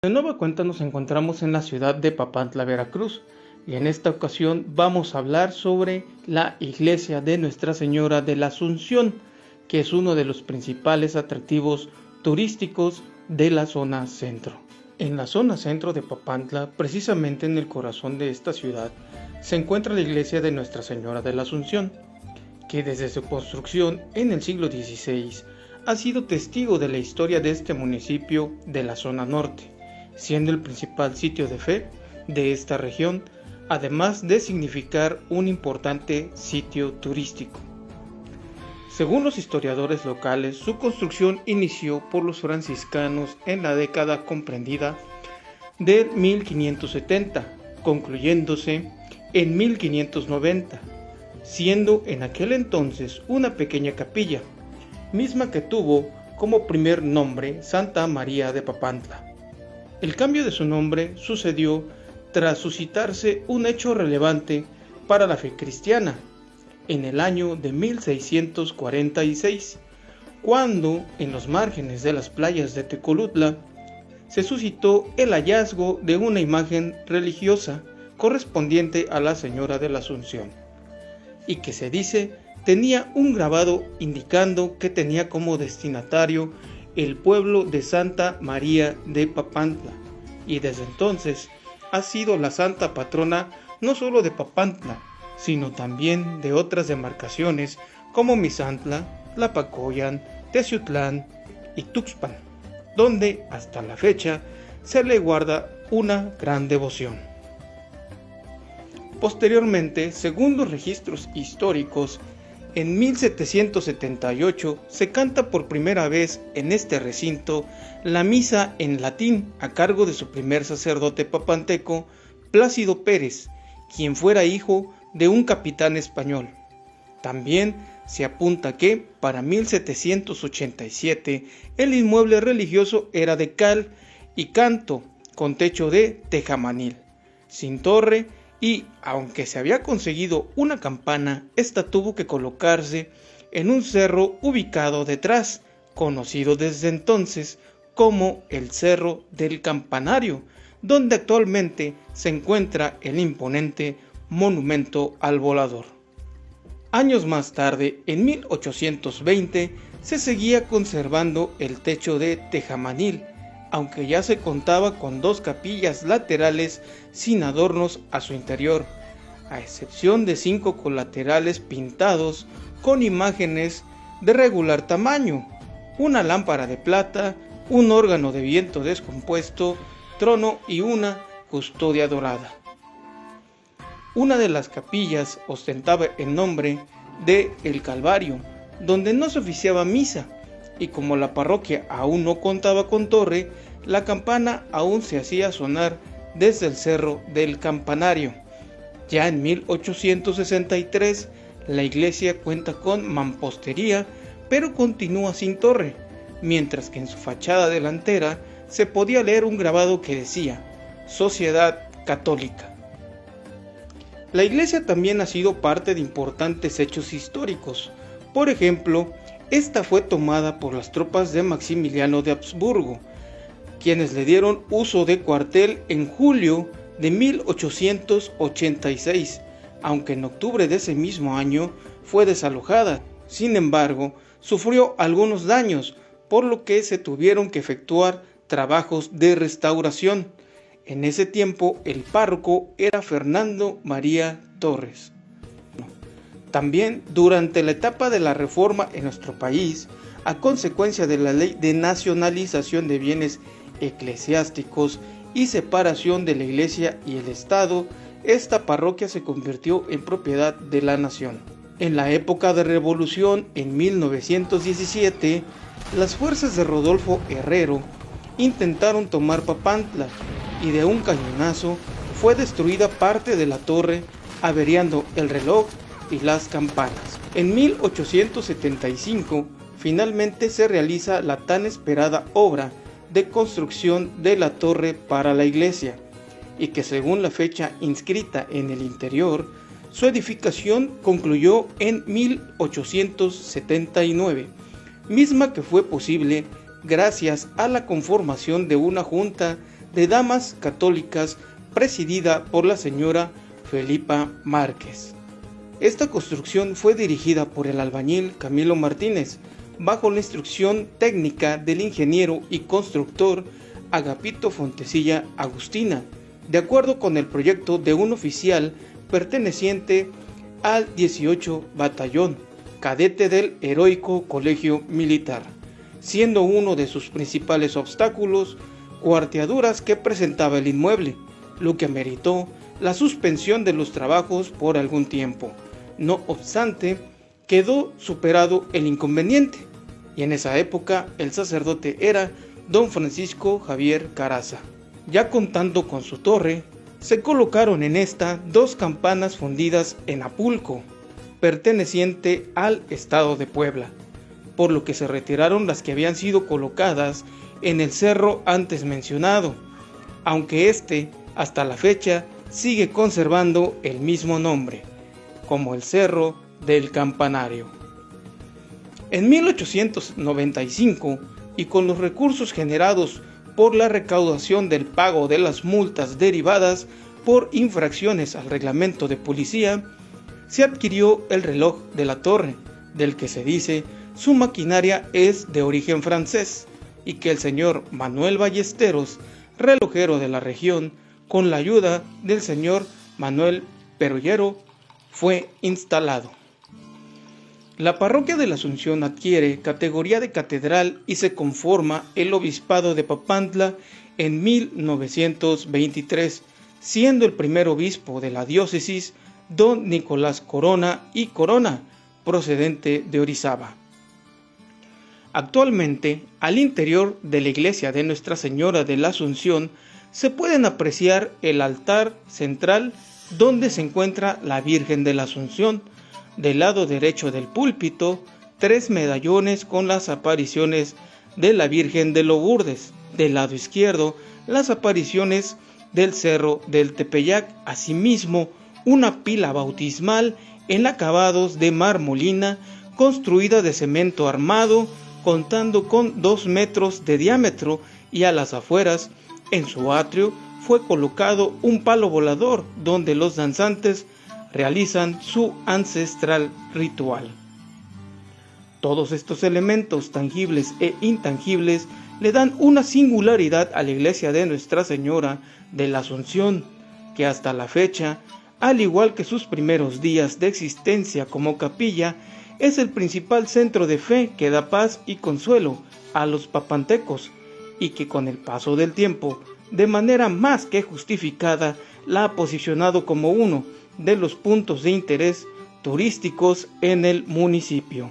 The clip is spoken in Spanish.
De nueva cuenta nos encontramos en la ciudad de Papantla, Veracruz, y en esta ocasión vamos a hablar sobre la iglesia de Nuestra Señora de la Asunción, que es uno de los principales atractivos turísticos de la zona centro. En la zona centro de Papantla, precisamente en el corazón de esta ciudad, se encuentra la iglesia de Nuestra Señora de la Asunción, que desde su construcción en el siglo XVI ha sido testigo de la historia de este municipio de la zona norte, siendo el principal sitio de fe de esta región, además de significar un importante sitio turístico. Según los historiadores locales, su construcción inició por los franciscanos en la década comprendida de 1570, concluyéndose en 1590, siendo en aquel entonces una pequeña capilla, misma que tuvo como primer nombre Santa María de Papantla. El cambio de su nombre sucedió tras suscitarse un hecho relevante para la fe cristiana en el año de 1646, cuando en los márgenes de las playas de Tecolutla se suscitó el hallazgo de una imagen religiosa correspondiente a la Señora de la Asunción, y que se dice tenía un grabado indicando que tenía como destinatario el pueblo de Santa María de Papantla, y desde entonces ha sido la santa patrona no solo de Papantla, sino también de otras demarcaciones como Misantla, Tlapacoyan, Teciutlán y Tuxpan, donde hasta la fecha se le guarda una gran devoción. Posteriormente, según los registros históricos, en 1778 se canta por primera vez en este recinto la misa en latín a cargo de su primer sacerdote papanteco, Plácido Pérez, quien fuera hijo de un capitán español. También se apunta que para 1787 el inmueble religioso era de cal y canto con techo de tejamanil, sin torre, y aunque se había conseguido una campana, esta tuvo que colocarse en un cerro ubicado detrás, conocido desde entonces como el Cerro del Campanario, donde actualmente se encuentra el imponente monumento al volador. Años más tarde, en 1820, se seguía conservando el techo de tejamanil, aunque ya se contaba con dos capillas laterales sin adornos a su interior, a excepción de 5 colaterales pintados con imágenes de regular tamaño, una lámpara de plata, un órgano de viento descompuesto, trono y una custodia dorada. Una de las capillas ostentaba el nombre de El Calvario, donde no se oficiaba misa, y como la parroquia aún no contaba con torre, la campana aún se hacía sonar desde el Cerro del Campanario. Ya en 1863 la iglesia cuenta con mampostería, pero continúa sin torre, mientras que en su fachada delantera se podía leer un grabado que decía Sociedad Católica. La iglesia también ha sido parte de importantes hechos históricos. Por ejemplo, esta fue tomada por las tropas de Maximiliano de Habsburgo, quienes le dieron uso de cuartel en julio de 1886, aunque en octubre de ese mismo año fue desalojada. Sin embargo, sufrió algunos daños, por lo que se tuvieron que efectuar trabajos de restauración. En ese tiempo el párroco era Fernando María Torres. También durante la etapa de la reforma en nuestro país, a consecuencia de la ley de nacionalización de bienes eclesiásticos y separación de la iglesia y el Estado, esta parroquia se convirtió en propiedad de la nación. En la época de revolución, en 1917, las fuerzas de Rodolfo Herrero intentaron tomar Papantla y de un cañonazo fue destruida parte de la torre, averiando el reloj y las campanas. En 1875 finalmente se realiza la tan esperada obra de construcción de la torre para la iglesia, y que según la fecha inscrita en el interior, su edificación concluyó en 1879, misma que fue posible gracias a la conformación de una junta de Damas Católicas presidida por la señora Felipa Márquez. Esta construcción fue dirigida por el albañil Camilo Martínez, bajo la instrucción técnica del ingeniero y constructor Agapito Fontecilla Agustina, de acuerdo con el proyecto de un oficial perteneciente al 18 Batallón, cadete del heroico Colegio Militar, siendo uno de sus principales obstáculos cuarteaduras que presentaba el inmueble, lo que ameritó la suspensión de los trabajos por algún tiempo. No obstante, quedó superado el inconveniente, y en esa época el sacerdote era don Francisco Javier Caraza. Ya contando con su torre, se colocaron en esta 2 campanas fundidas en Apulco, perteneciente al estado de Puebla, por lo que se retiraron las que habían sido colocadas en el cerro antes mencionado, aunque este hasta la fecha sigue conservando el mismo nombre, como el Cerro del Campanario. En 1895, y con los recursos generados por la recaudación del pago de las multas derivadas por infracciones al reglamento de policía, se adquirió el reloj de la torre, del que se dice su maquinaria es de origen francés, y que el señor Manuel Ballesteros, relojero de la región, con la ayuda del señor Manuel Perollero, fue instalado. La parroquia de la Asunción adquiere categoría de catedral y se conforma el obispado de Papantla en 1923, siendo el primer obispo de la diócesis don Nicolás Corona y Corona, procedente de Orizaba. Actualmente, al interior de la iglesia de Nuestra Señora de la Asunción se pueden apreciar el altar central donde se encuentra la Virgen de la Asunción, del lado derecho del púlpito 3 medallones con las apariciones de la Virgen de Lourdes, del lado izquierdo las apariciones del Cerro del Tepeyac, asimismo una pila bautismal en acabados de marmolina construida de cemento armado, contando con 2 metros de diámetro, y a las afueras, en su atrio, fue colocado un palo volador donde los danzantes realizan su ancestral ritual. Todos estos elementos tangibles e intangibles le dan una singularidad a la iglesia de Nuestra Señora de la Asunción, que hasta la fecha, al igual que sus primeros días de existencia como capilla, es el principal centro de fe que da paz y consuelo a los papantecos, y que con el paso del tiempo, de manera más que justificada, la ha posicionado como uno de los puntos de interés turísticos en el municipio.